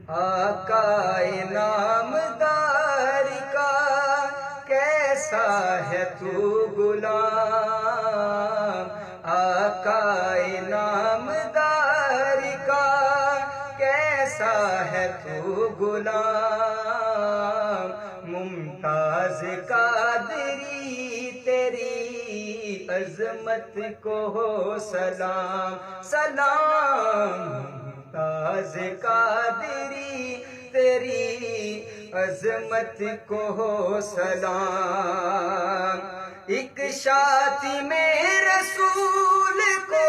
آقا نامدار کا کیسا ہے تو غلام، آقا نامدار کا کیسا ہے تو غلام، ممتاز قادری تیری عظمت کو ہو سلام سلام، ممتاز قادری تیری عظمت کو ہو سلام، ایک شاطی میں رسول کو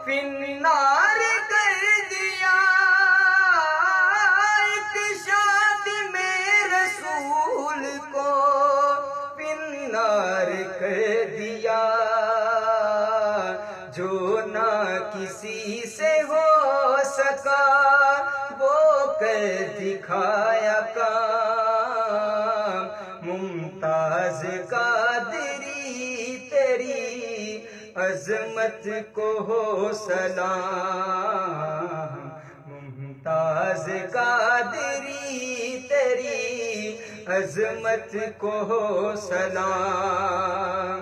فنار کر دیا، ایک شاطی میں رسول کو فنار کر دیا، جو نہ کسی سے ہو سکا وہ کر دکھایا کام، ممتاز قادری تیری عظمت کو ہو سلام، ممتاز قادری تیری عظمت کو ہو سلام،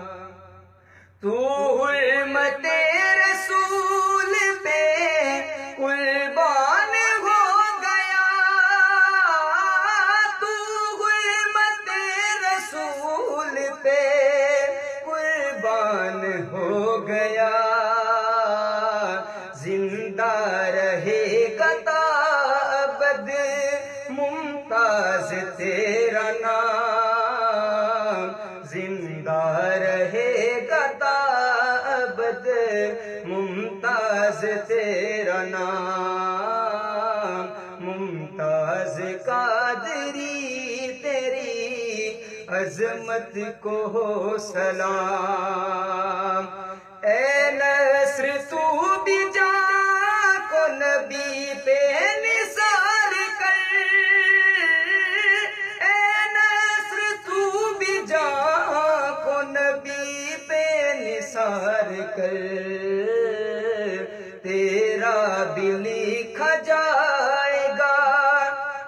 تو حرمت رسول پہ قربان ہو گیا، تو حرمت رسول پہ قربان ہو گیا، زندہ رہے گا تا ابد ممتاز تیرا نام، زندہ رہے گا تا ابد ممتاز تیرا نام، ممتاز قادری تیری عظمت کو ہو سلام، اے نصر تو بھی جا کو نبی پہ نثار کر، اے نصر تو بھی جا کو نبی پہ نثار کر، تیرا بھی لکھا جائے گا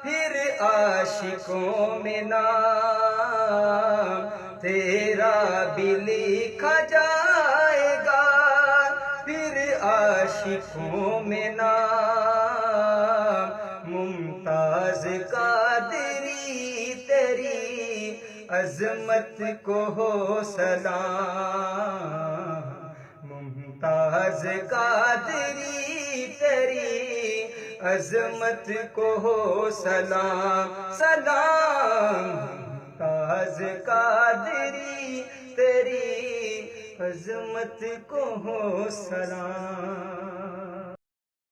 پھر عاشقوں میں نام، تیرا بھی لکھا جائے گا پھر عاشقوں میں نام، ممتاز قادری تیری عظمت کو ہو سلام، ممتاز قادری تیری عظمت کو ہو سلام سلام، ممتاز قادری تیری عظمت کو ہو سلام۔